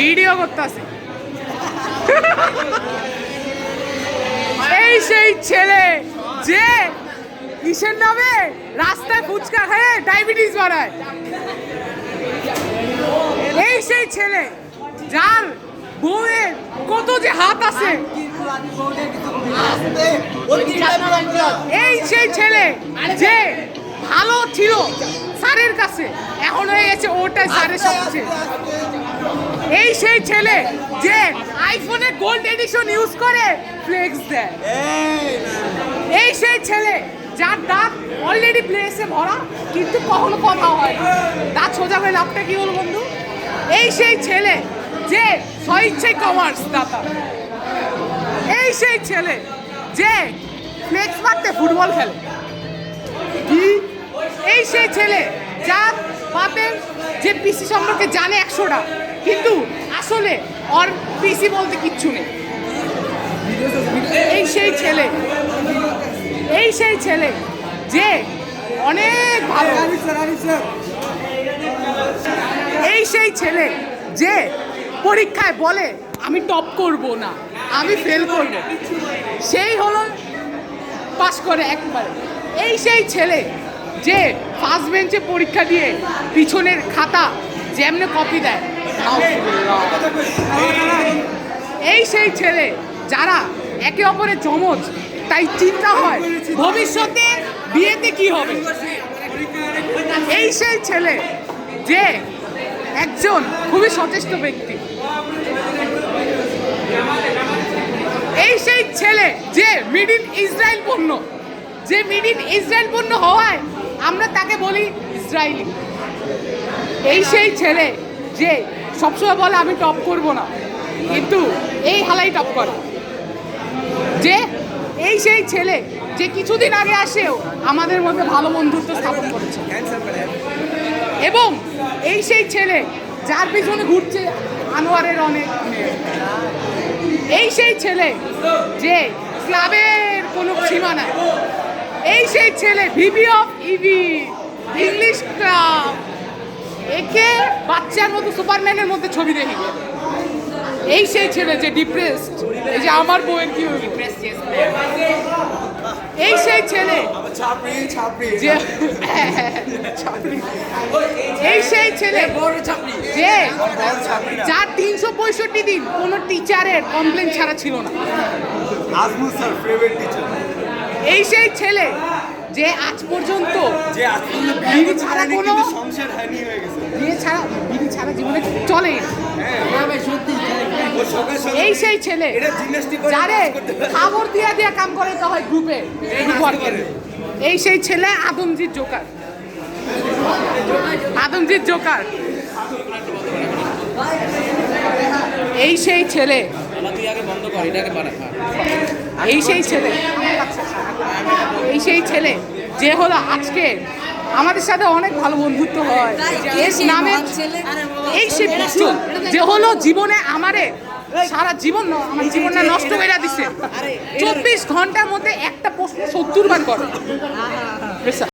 Video করতেছে। এই সেই ছেলে যে কিসের নামে রাস্তায় ফুচকা খেয়ে ডায়াবেটিস বাড়ায়। এই সেই ছেলে যার বউয়ের কত যে হাত আছে। এই সেই ছেলে যে ভালো ছিল স্যারের কাছে, এখন হয়ে গেছে ওটাই স্যারের সবচেয়ে। এই সেই ছেলে যে আইফোনের গোল্ড এডিশন ইউজ করে ফ্লেক্স দেয়। এই সেই ছেলে যার দাঁত অলরেডি প্লেসে ভরা কিন্তু কখনো কথা হয় না। দাঁত সোজা হয়ে লাভটা কি হলো বন্ধু? এই সেই ছেলে যে স্বইচ্ছায় কমার্স দাতা। এই সেই ছেলে যে ফ্লেক্স মারতে ফুটবল খেলে। কি এই সেই ছেলে যার বাপের যে পিসি সম্পর্কে জানে 100টা, কিন্তু আসলে ওর পিসি বলতে কিচ্ছু নেই। এই সেই ছেলে, এই সেই ছেলে যে অনেক ভালো। এই সেই ছেলে যে পরীক্ষায় বলে আমি টপ করব না, আমি ফেল করব, সেই হলো পাস করে একবারে। এই সেই ছেলে যে ফার্স্ট বেঞ্চে পরীক্ষা দিয়ে পিছনের খাতা যেমনে কপি দেয়। এই সেই ছেলে যারা একে অপরের জমজ, তাই চিন্তা হয় ভবিষ্যতে বিয়েতে কি হবে। এই সেই ছেলে যে একজন খুবই সচেষ্ট ব্যক্তি। এই সেই ছেলে যে মেড ইন ইসরায়েল পণ্য, যে মেড ইন ইসরায়েল পণ্য হওয়ায় আমরা তাকে বলি ইসরায়েলি। এই সেই ছেলে যে সবসময় বলে আমি টপ করব না, কিন্তু এই হালাই টপ করে। যে এই সেই ছেলে যে কিছুদিন আগে আসেও আমাদের মধ্যে ভালো বন্ধুত্ব স্থাপন করেছে। এবং এই সেই ছেলে যার পিছনে ঘুরছে আনোয়ারের অনেক মেয়ে। এই সেই ছেলে যে ক্লাবের কোনো সীমা নাই। এই সেই ছেলে VV of EV English club, একে বাচ্চার মতো সুপারম্যানের মধ্যে ছবি দেখি। এই সেই ছেলে যে ডিপ্রেসড, এই যে আমার বউয়ের কি হবে। এই সেই ছেলে যে এই সেই ছেলে যে যার 365 দিন কোনো টিচারের কমপ্লেন ছাড়া ছিল না। এই সেই ছেলে যে আজ পর্যন্ত বিড়ি ছাড়া কোনো বিড়ি ছাড়া জীবনে চলে। এই সেই ছেলে যারে খবর দিয়া দিয়া কাম করে তো হয় গ্রুপে। এই সেই ছেলে আদমজিৎ জোকার, আদমজিৎ জোকার। এই সেই ছেলে, এই সেই ছেলে, এই সেই ছেলে যে হলো আজকে আমাদের সাথে অনেক ভালো বন্ধুত্ব হয়। এর নামে এই সেই যে হলো জীবনে আমারে সারা জীবন আমার জীবনটা নষ্ট করে দিছে। 24 ঘন্টার মধ্যে একটা প্রশ্ন 70 বার করে।